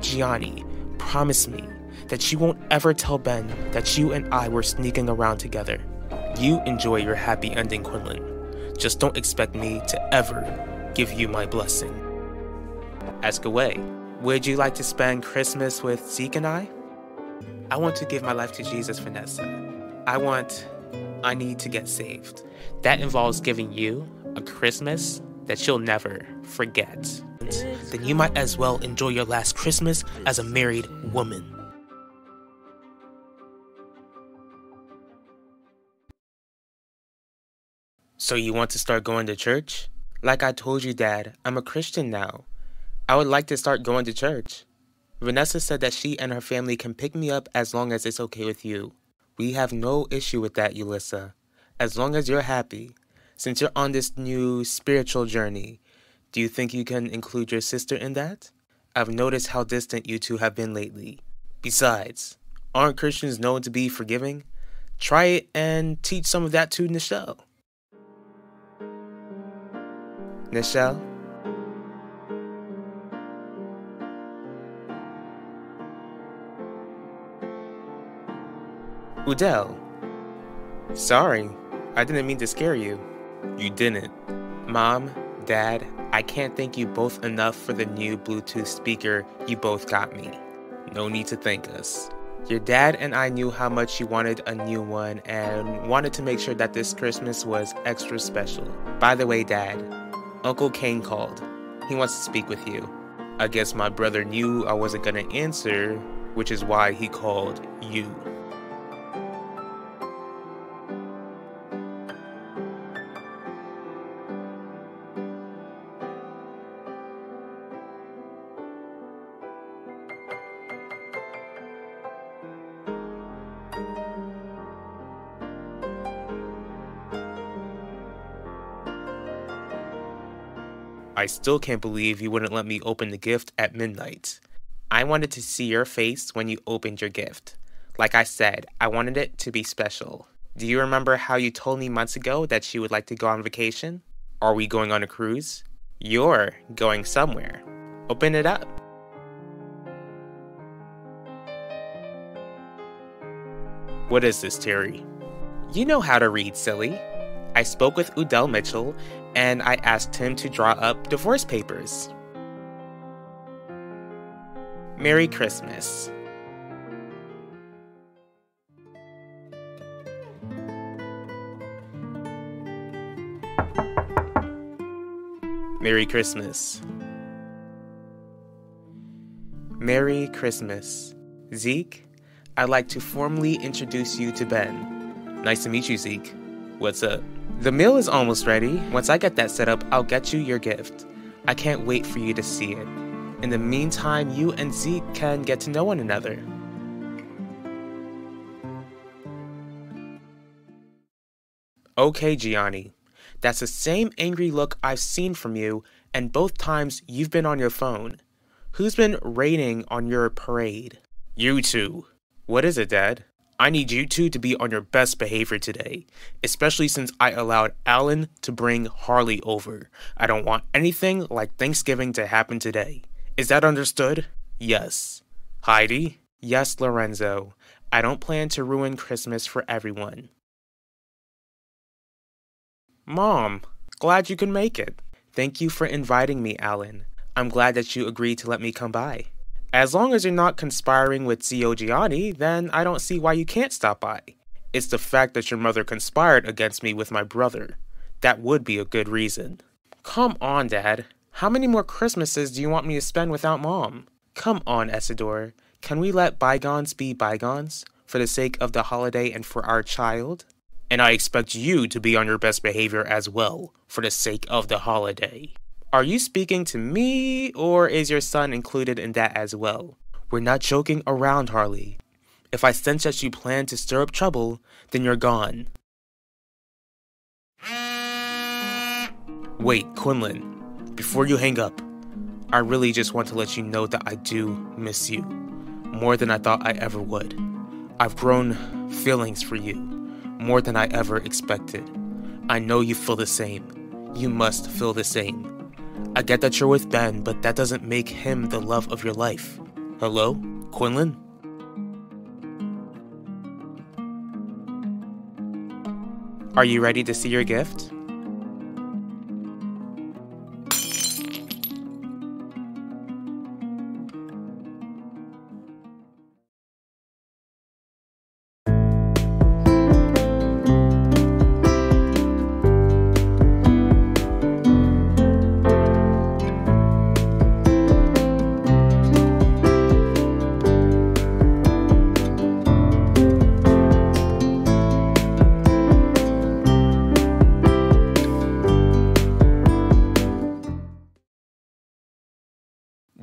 Gianni, promise me that you won't ever tell Ben that you and I were sneaking around together. You enjoy your happy ending, Quinlan. Just don't expect me to ever give you my blessing. Ask away. Would you like to spend Christmas with Zeke and I? I want to give my life to Jesus, Vanessa. I need to get saved. That involves giving you a Christmas that you'll never forget. Then you might as well enjoy your last Christmas as a married woman. So you want to start going to church? Like I told you, Dad, I'm a Christian now. I would like to start going to church. Vanessa said that she and her family can pick me up as long as it's okay with you. We have no issue with that, Ulissa. As long as you're happy. Since you're on this new spiritual journey, do you think you can include your sister in that? I've noticed how distant you two have been lately. Besides, aren't Christians known to be forgiving? Try it and teach some of that to Nichelle. Nichelle? Udell. Sorry, I didn't mean to scare you. You didn't. Mom, Dad, I can't thank you both enough for the new Bluetooth speaker you both got me. No need to thank us. Your dad and I knew how much you wanted a new one and wanted to make sure that this Christmas was extra special. By the way, Dad, Uncle Kane called. He wants to speak with you. I guess my brother knew I wasn't gonna answer, which is why he called you. I still can't believe you wouldn't let me open the gift at midnight. I wanted to see your face when you opened your gift. Like I said, I wanted it to be special. Do you remember how you told me months ago that you would like to go on vacation? Are we going on a cruise? You're going somewhere. Open it up. What is this, Terry? You know how to read, silly. I spoke with Udell Mitchell, and I asked him to draw up divorce papers. Merry Christmas. Merry Christmas. Merry Christmas. Zeke, I'd like to formally introduce you to Ben. Nice to meet you, Zeke. What's up? The meal is almost ready. Once I get that set up, I'll get you your gift. I can't wait for you to see it. In the meantime, you and Zeke can get to know one another. Okay, Gianni. That's the same angry look I've seen from you, and both times you've been on your phone. Who's been raining on your parade? You two. What is it, Dad? I need you two to be on your best behavior today, especially since I allowed Alan to bring Harley over. I don't want anything like Thanksgiving to happen today. Is that understood? Yes. Heidi? Yes, Lorenzo. I don't plan to ruin Christmas for everyone. Mom, glad you could make it. Thank you for inviting me, Alan. I'm glad that you agreed to let me come by. As long as you're not conspiring with Zio Gianni, then I don't see why you can't stop by. It's the fact that your mother conspired against me with my brother. That would be a good reason. Come on, Dad. How many more Christmases do you want me to spend without Mom? Come on, Isidore. Can we let bygones be bygones, for the sake of the holiday and for our child? And I expect you to be on your best behavior as well, for the sake of the holiday. Are you speaking to me, or is your son included in that as well? We're not joking around, Harley. If I sense that you plan to stir up trouble, then you're gone. Wait, Quinlan, before you hang up, I really just want to let you know that I do miss you, more than I thought I ever would. I've grown feelings for you, more than I ever expected. I know you feel the same. You must feel the same. I get that you're with Ben, but that doesn't make him the love of your life. Hello? Quinlan? Are you ready to see your gift?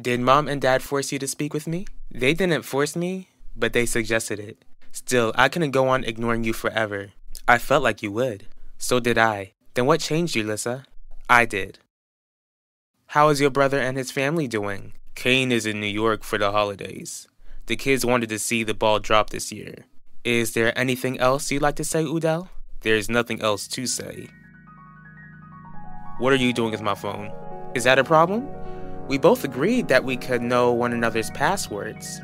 Did Mom and Dad force you to speak with me? They didn't force me, but they suggested it. Still, I couldn't go on ignoring you forever. I felt like you would. So did I. Then what changed you, Lissa? I did. How is your brother and his family doing? Kane is in New York for the holidays. The kids wanted to see the ball drop this year. Is there anything else you'd like to say, Udell? There's nothing else to say. What are you doing with my phone? Is that a problem? We both agreed that we could know one another's passwords.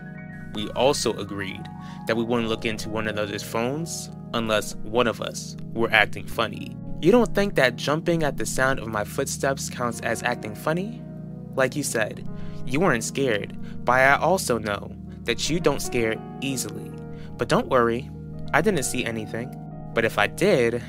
We also agreed that we wouldn't look into one another's phones unless one of us were acting funny. You don't think that jumping at the sound of my footsteps counts as acting funny? Like you said, you weren't scared, but I also know that you don't scare easily. But don't worry, I didn't see anything. But if I did,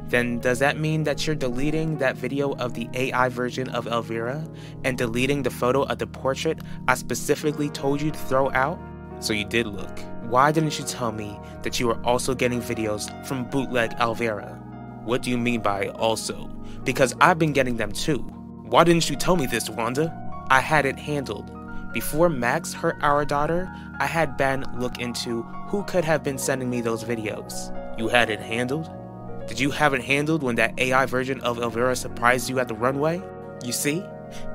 then does that mean that you're deleting that video of the AI version of Elvira and deleting the photo of the portrait I specifically told you to throw out? So you did look. Why didn't you tell me that you were also getting videos from bootleg Elvira? What do you mean by also? Because I've been getting them too. Why didn't you tell me this, Wanda? I had it handled. Before Max hurt our daughter, I had Ben look into who could have been sending me those videos. You had it handled? Did you have it handled when that AI version of Elvira surprised you at the runway? You see?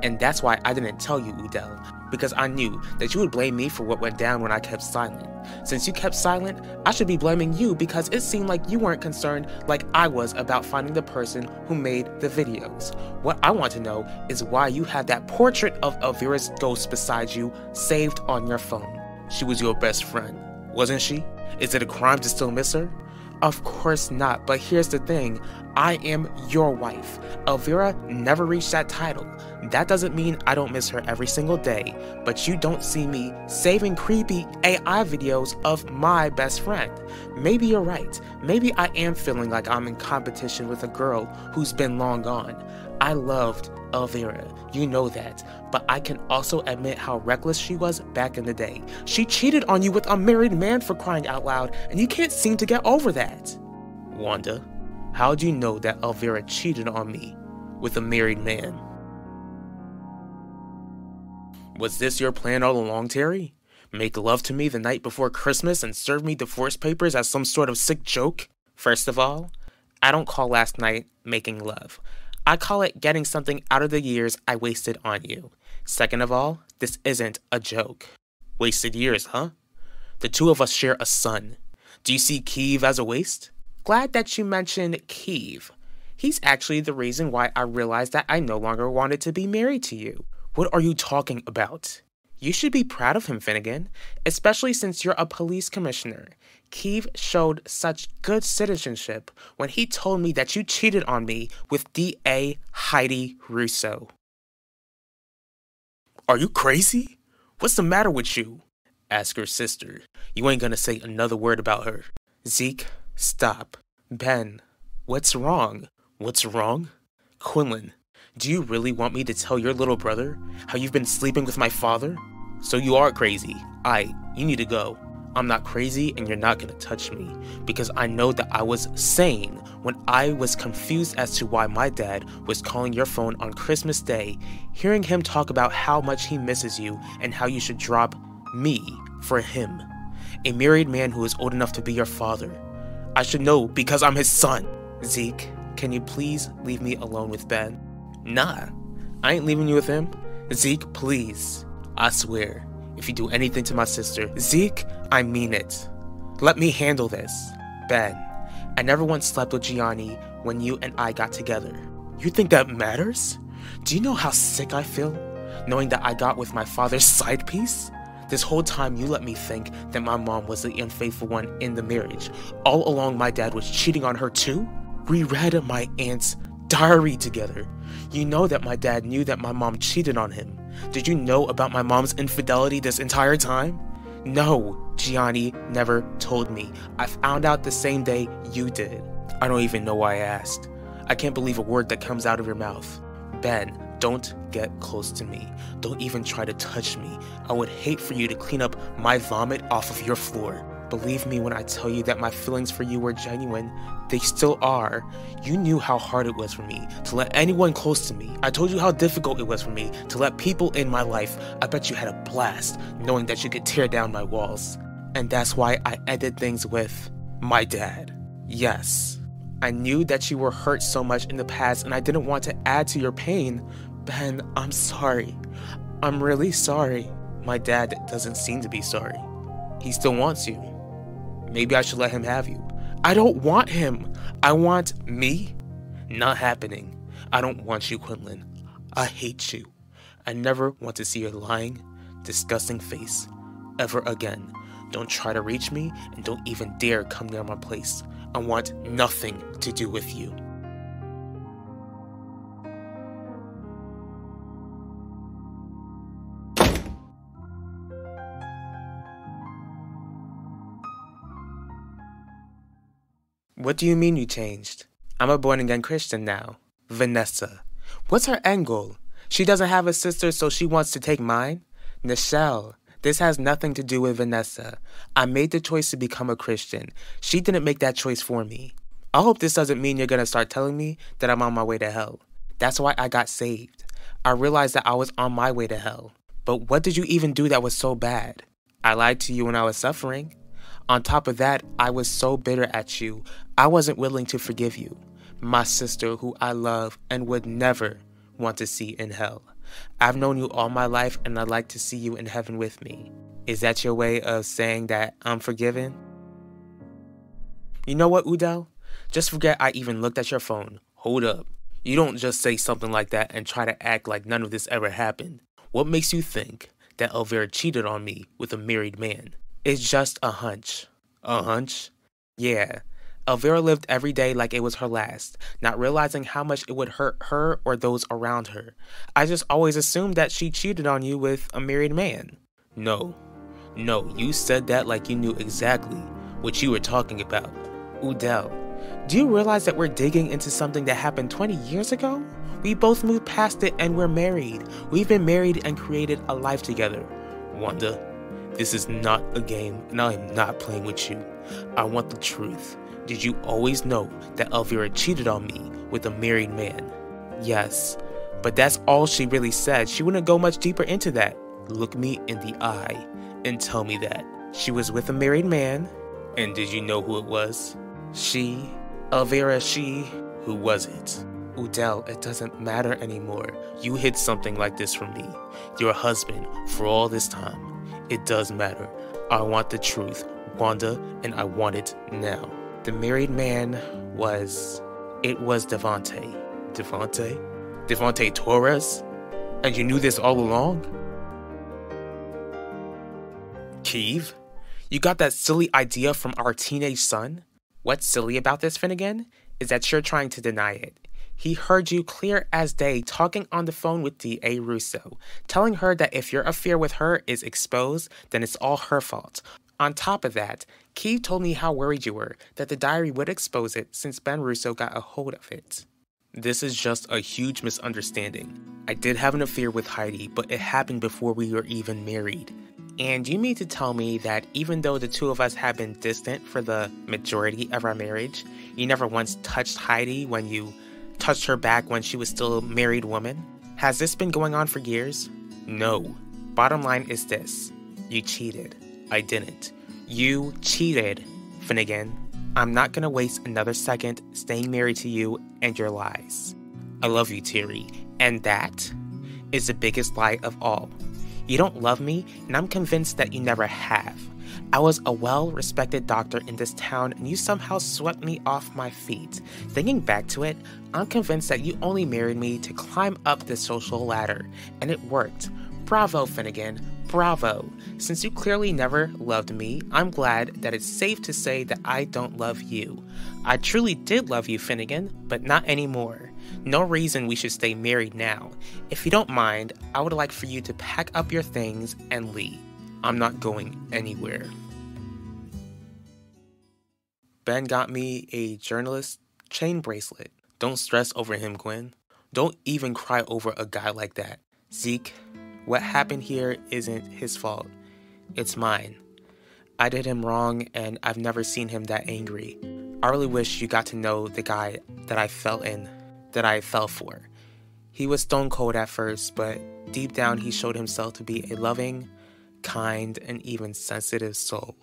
And that's why I didn't tell you, Udell, because I knew that you would blame me for what went down when I kept silent. Since you kept silent, I should be blaming you because it seemed like you weren't concerned like I was about finding the person who made the videos. What I want to know is why you had that portrait of Elvira's ghost beside you saved on your phone. She was your best friend, wasn't she? Is it a crime to still miss her? Of course not, but here's the thing, I am your wife. Elvira never reached that title. That doesn't mean I don't miss her every single day, but you don't see me saving creepy AI videos of my best friend. Maybe you're right. Maybe I am feeling like I'm in competition with a girl who's been long gone. I loved Elvira, you know that, but I can also admit how reckless she was back in the day. She cheated on you with a married man, for crying out loud, and you can't seem to get over that. Wanda, how do you know that Elvira cheated on me with a married man? Was this your plan all along, Terry? Make love to me the night before Christmas and serve me divorce papers as some sort of sick joke? First of all, I don't call last night making love. I call it getting something out of the years I wasted on you. Second of all, this isn't a joke. Wasted years, huh? The two of us share a son. Do you see Kiev as a waste? Glad that you mentioned Kiev. He's actually the reason why I realized that I no longer wanted to be married to you. What are you talking about? You should be proud of him, Finnegan, especially since you're a police commissioner. Kiev showed such good citizenship when he told me that you cheated on me with D.A. Heidi Russo. Are you crazy? What's the matter with you? Ask her sister. You ain't gonna say another word about her. Zeke, stop. Ben, what's wrong? What's wrong? Quinlan, do you really want me to tell your little brother how you've been sleeping with my father? So you are crazy. You need to go. I'm not crazy and you're not gonna touch me because I know that I was sane when I was confused as to why my dad was calling your phone on Christmas Day, hearing him talk about how much he misses you and how you should drop me for him, a married man who is old enough to be your father. I should know because I'm his son. Zeke, can you please leave me alone with Ben? Nah, I ain't leaving you with him. Zeke, please. I swear, if you do anything to my sister, Zeke, I mean it. Let me handle this. Ben, I never once slept with Gianni when you and I got together. You think that matters? Do you know how sick I feel, knowing that I got with my father's side piece? This whole time you let me think that my mom was the unfaithful one in the marriage. All along my dad was cheating on her too? We read my aunt's diary together. You know that my dad knew that my mom cheated on him. Did you know about my mom's infidelity this entire time? No, Gianni never told me. I found out the same day you did. I don't even know why I asked. I can't believe a word that comes out of your mouth. Ben, don't get close to me. Don't even try to touch me. I would hate for you to clean up my vomit off of your floor. Believe me when I tell you that my feelings for you were genuine. They still are. You knew how hard it was for me to let anyone close to me. I told you how difficult it was for me to let people in my life. I bet you had a blast knowing that you could tear down my walls. And that's why I ended things with my dad. Yes, I knew that you were hurt so much in the past and I didn't want to add to your pain. Ben, I'm sorry. I'm really sorry. My dad doesn't seem to be sorry. He still wants you. Maybe I should let him have you. I don't want him. I want me. Not happening. I don't want you, Quinlan. I hate you. I never want to see your lying, disgusting face ever again. Don't try to reach me and don't even dare come near my place. I want nothing to do with you. What do you mean you changed? I'm a born-again Christian now. Vanessa. What's her end goal? She doesn't have a sister, so she wants to take mine? Nichelle, this has nothing to do with Vanessa. I made the choice to become a Christian. She didn't make that choice for me. I hope this doesn't mean you're gonna start telling me that I'm on my way to hell. That's why I got saved. I realized that I was on my way to hell. But what did you even do that was so bad? I lied to you when I was suffering. On top of that, I was so bitter at you, I wasn't willing to forgive you. My sister, who I love and would never want to see in hell. I've known you all my life and I'd like to see you in heaven with me. Is that your way of saying that I'm forgiven? You know what, Udell? Just forget I even looked at your phone. Hold up. You don't just say something like that and try to act like none of this ever happened. What makes you think that Elvira cheated on me with a married man? It's just a hunch. A hunch? Yeah. Elvira lived every day like it was her last, not realizing how much it would hurt her or those around her. I just always assumed that she cheated on you with a married man. No, you said that like you knew exactly what you were talking about. Udell, do you realize that we're digging into something that happened 20 years ago? We both moved past it and we're married. We've been married and created a life together. Wanda, this is not a game and I am not playing with you. I want the truth. Did you always know that Elvira cheated on me with a married man? Yes, but that's all she really said. She wouldn't go much deeper into that. Look me in the eye and tell me that. She was with a married man, and did you know who it was? She, Elvira, she, who was it? Udell, it doesn't matter anymore. You hid something like this from me, your husband, for all this time. It does matter. I want the truth, Wanda, and I want it now. The married man was Devontae. Devontae Torres? And you knew this all along? Keeve? You got that silly idea from our teenage son? What's silly about this, Finnegan, is that you're trying to deny it. He heard you clear as day talking on the phone with D.A. Russo, telling her that if your affair with her is exposed, then it's all her fault. On top of that, Keeve told me how worried you were that the diary would expose it since Ben Russo got a hold of it. This is just a huge misunderstanding. I did have an affair with Heidi, but it happened before we were even married. And you mean to tell me that even though the two of us have been distant for the majority of our marriage, you never once touched Heidi when you touched her back when she was still a married woman? Has this been going on for years? No. Bottom line is this. You cheated. I didn't. You cheated, Finnegan. I'm not gonna waste another second staying married to you and your lies. I love you, Terry, and that is the biggest lie of all. You don't love me, and I'm convinced that you never have. I was a well-respected doctor in this town, and you somehow swept me off my feet. Thinking back to it, I'm convinced that you only married me to climb up the social ladder, and it worked. Bravo, Finnegan. Bravo! Since you clearly never loved me, I'm glad that it's safe to say that I don't love you. I truly did love you, Finnegan, but not anymore. No reason we should stay married now. If you don't mind, I would like for you to pack up your things and leave. I'm not going anywhere. Ben got me a journalist chain bracelet. Don't stress over him, Gwen. Don't even cry over a guy like that. Zeke, what happened here isn't his fault. It's mine. I did him wrong and I've never seen him that angry. I really wish you got to know the guy that I fell for. He was stone cold at first, but deep down he showed himself to be a loving, kind, and even sensitive soul.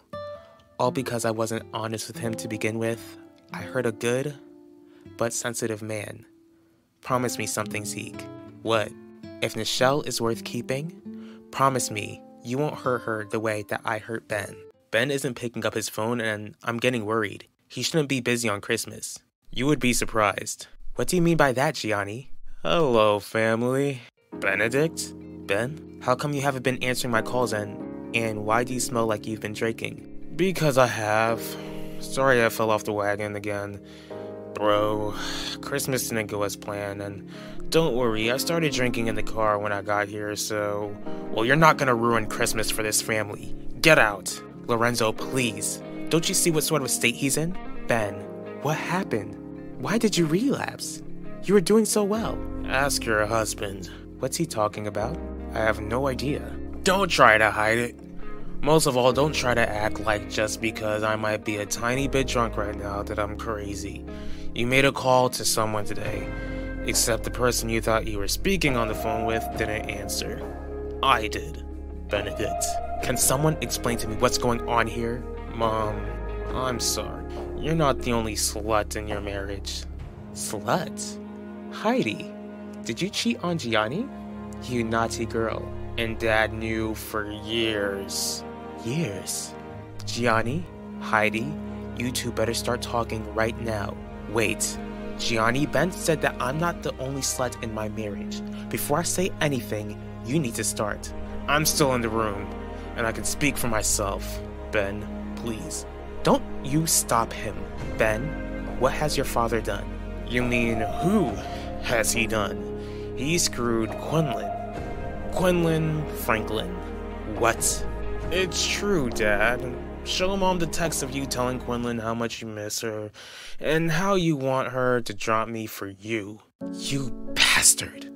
All because I wasn't honest with him to begin with. I hurt a good, but sensitive man. Promise me something, Zeke. What? If Nichelle is worth keeping, promise me you won't hurt her the way that I hurt Ben. Ben isn't picking up his phone and I'm getting worried. He shouldn't be busy on Christmas. You would be surprised. What do you mean by that, Gianni? Hello, family. Benedict? Ben? How come you haven't been answering my calls and why do you smell like you've been drinking? Because I have. Sorry I fell off the wagon again. Bro, Christmas didn't go as planned, and don't worry, I started drinking in the car when I got here, so... Well, you're not gonna ruin Christmas for this family. Get out. Lorenzo, please. Don't you see what sort of state he's in? Ben, what happened? Why did you relapse? You were doing so well. Ask your husband. What's he talking about? I have no idea. Don't try to hide it. Most of all, don't try to act like just because I might be a tiny bit drunk right now that I'm crazy. You made a call to someone today, except the person you thought you were speaking on the phone with didn't answer. I did. Benedict. Can someone explain to me what's going on here? Mom, I'm sorry. You're not the only slut in your marriage. Slut? Heidi, did you cheat on Gianni? You naughty girl. And Dad knew for years. Years? Gianni, Heidi, you two better start talking right now. Wait, Gianni, Ben said that I'm not the only slut in my marriage. Before I say anything, you need to start. I'm still in the room, and I can speak for myself. Ben, please. Don't you stop him. Ben, what has your father done? You mean, who has he done? He screwed Quinlan Franklin. What? It's true, Dad. Show Mom the text of you telling Quinlan how much you miss her, and how you want her to drop me for you. You bastard.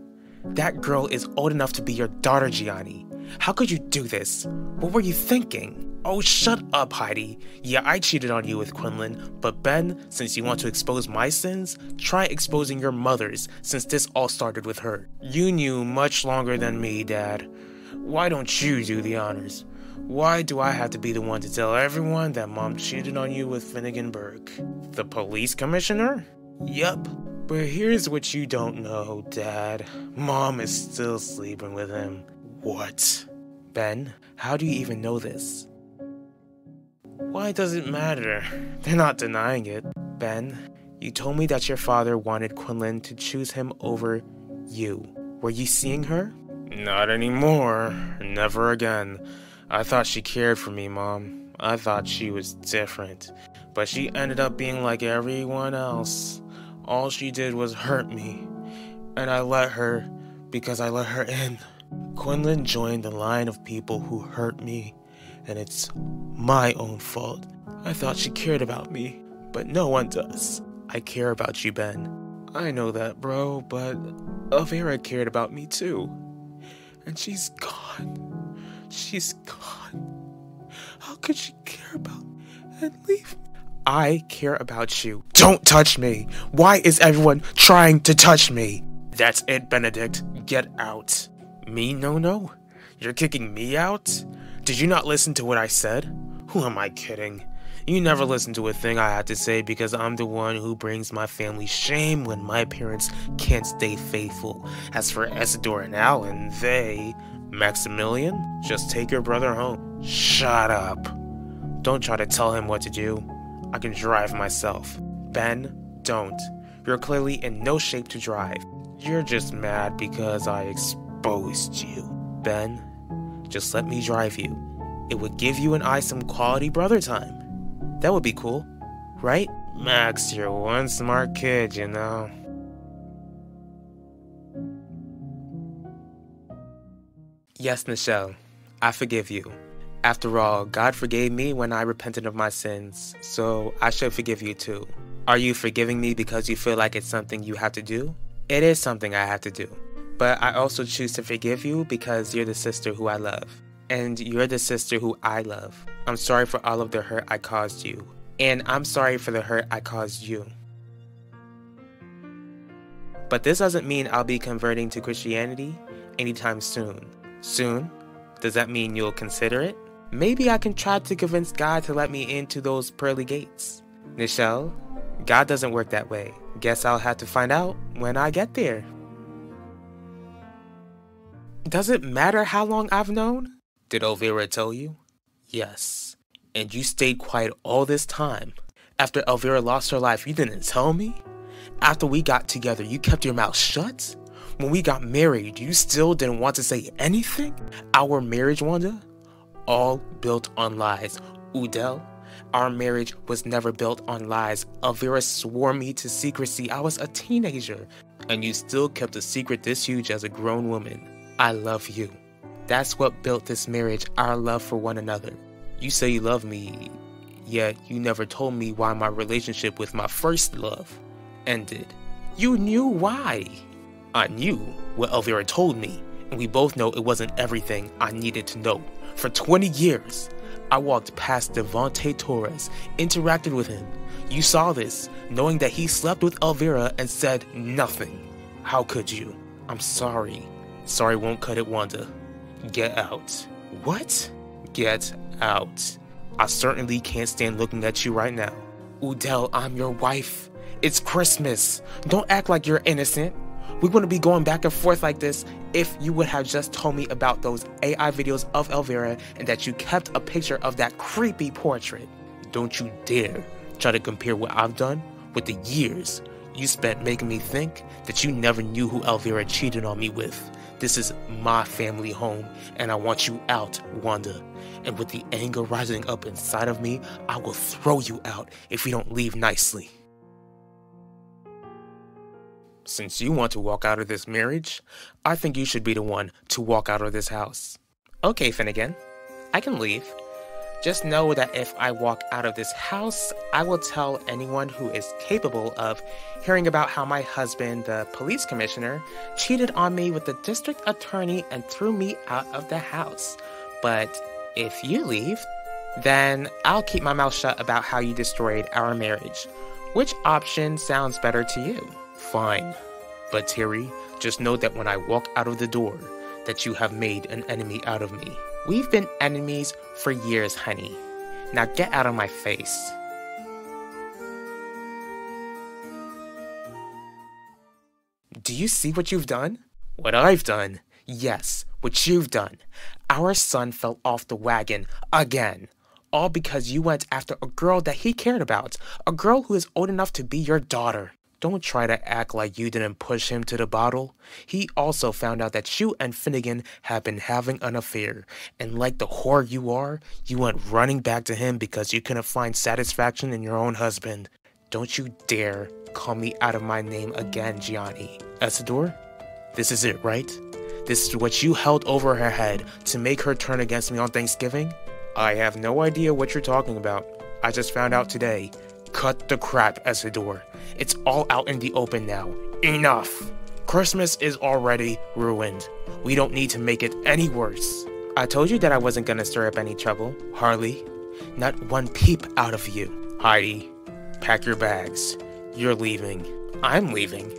That girl is old enough to be your daughter, Gianni. How could you do this? What were you thinking? Oh, shut up, Heidi. Yeah, I cheated on you with Quinlan, but Ben, since you want to expose my sins, try exposing your mother's, since this all started with her. You knew much longer than me, Dad. Why don't you do the honors? Why do I have to be the one to tell everyone that Mom cheated on you with Finnegan Burke? The police commissioner? Yup. But here's what you don't know, Dad. Mom is still sleeping with him. What? Ben, how do you even know this? Why does it matter? They're not denying it. Ben, you told me that your father wanted Quinlan to choose him over you. Were you seeing her? Not anymore. Never again. I thought she cared for me, Mom. I thought she was different. But she ended up being like everyone else. All she did was hurt me. And I let her because I let her in. Quinlan joined the line of people who hurt me. And it's my own fault. I thought she cared about me. But no one does. I care about you, Ben. I know that, bro. But Elvira cared about me too. And she's gone. She's gone. How could she care about me and leave me? I care about you. Don't touch me. Why is everyone trying to touch me? That's it, Benedict. Get out. Me? No. You're kicking me out? Did you not listen to what I said? Who am I kidding? You never listen to a thing I had to say because I'm the one who brings my family shame when my parents can't stay faithful. As for Isidore and Alan, they... Maximilian, just take your brother home. Shut up. Don't try to tell him what to do. I can drive myself. Ben, don't. You're clearly in no shape to drive. You're just mad because I exposed you. Ben, Just let me drive you. It would give you and I some quality brother time. That would be cool, right? Max, you're one smart kid, you know. Yes, Nichelle, I forgive you. After all, God forgave me when I repented of my sins, so I should forgive you too. Are you forgiving me because you feel like it's something you have to do? It is something I have to do. But I also choose to forgive you because you're the sister who I love. And you're the sister who I love. I'm sorry for all of the hurt I caused you. And I'm sorry for the hurt I caused you. But this doesn't mean I'll be converting to Christianity anytime soon. Soon? Does that mean you'll consider it? Maybe I can try to convince God to let me into those pearly gates. Nichelle, God doesn't work that way. Guess I'll have to find out when I get there. Does it matter how long I've known? Did Elvira tell you? Yes. And you stayed quiet all this time. After Elvira lost her life, you didn't tell me? After we got together, you kept your mouth shut? When we got married, you still didn't want to say anything? Our marriage, Wanda? All built on lies. Udell, our marriage was never built on lies. Elvira swore me to secrecy. I was a teenager. And you still kept a secret this huge as a grown woman. I love you. That's what built this marriage, our love for one another. You say you love me, yet you never told me why my relationship with my first love ended. You knew why. I knew what Elvira told me, and we both know it wasn't everything I needed to know. For 20 years, I walked past Devontae Torres, interacted with him. You saw this, knowing that he slept with Elvira and said nothing. How could you? I'm sorry. Sorry won't cut it, Wanda. Get out. What? Get out. I certainly can't stand looking at you right now. Udell, I'm your wife. It's Christmas. Don't act like you're innocent. We wouldn't be going back and forth like this if you would have just told me about those AI videos of Elvira and that you kept a picture of that creepy portrait. Don't you dare try to compare what I've done with the years you spent making me think that you never knew who Elvira cheated on me with. This is my family home, and I want you out, Wanda. And with the anger rising up inside of me, I will throw you out if you don't leave nicely. Since you want to walk out of this marriage, I think you should be the one to walk out of this house. Okay, Finnegan, I can leave. Just know that if I walk out of this house, I will tell anyone who is capable of hearing about how my husband, the police commissioner, cheated on me with the district attorney and threw me out of the house. But if you leave, then I'll keep my mouth shut about how you destroyed our marriage. Which option sounds better to you? Fine. But Terry, just know that when I walk out of the door, that you have made an enemy out of me. We've been enemies for years, honey. Now get out of my face. Do you see what you've done? What I've done? Yes, what you've done. Our son fell off the wagon again. All because you went after a girl that he cared about. A girl who is old enough to be your daughter. Don't try to act like you didn't push him to the bottle. He also found out that you and Finnegan have been having an affair. And like the whore you are, you went running back to him because you couldn't find satisfaction in your own husband. Don't you dare call me out of my name again, Gianni. Isidore, this is it, right? This is what you held over her head to make her turn against me on Thanksgiving? I have no idea what you're talking about. I just found out today. Cut the crap, Isidore. It's all out in the open now. Enough! Christmas is already ruined. We don't need to make it any worse. I told you that I wasn't gonna stir up any trouble, Harley. Not one peep out of you. Heidi, pack your bags. You're leaving. I'm leaving.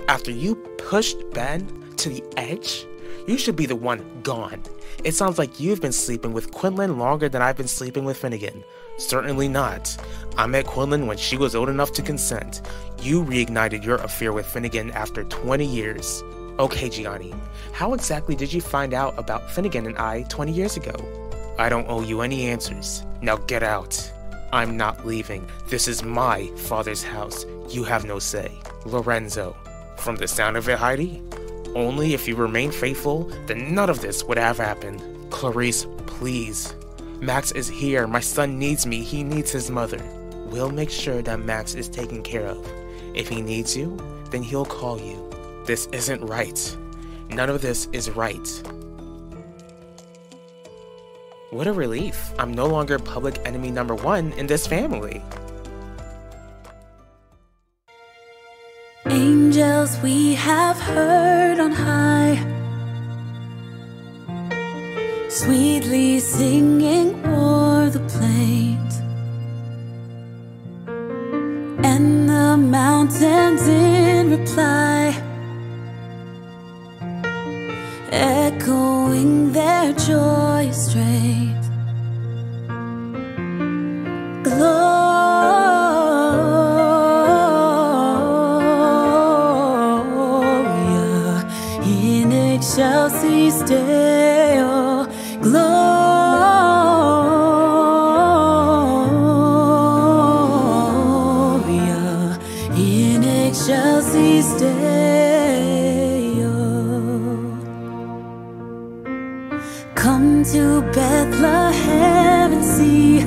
After you pushed Ben to the edge, you should be the one gone. It sounds like you've been sleeping with Quinlan longer than I've been sleeping with Finnegan. Certainly not. I met Quinlan when she was old enough to consent. You reignited your affair with Finnegan after 20 years. Okay, Gianni, how exactly did you find out about Finnegan and I 20 years ago? I don't owe you any answers. Now get out. I'm not leaving. This is my father's house. You have no say. Lorenzo. From the sound of it, Heidi, only if you remain faithful, then none of this would have happened. Clarice, please. Max is here. My son needs me. He needs his mother. We'll make sure that Max is taken care of. If he needs you, then he'll call you. This isn't right. None of this is right. What a relief. I'm no longer public enemy number 1 in this family. Angels we have heard on high, sweetly singing o'er the plains, and the mountains in reply, echoing their joyous strains. Gloria in excelsis Deo, Gloria in excelsis Deo. Come to Bethlehem and see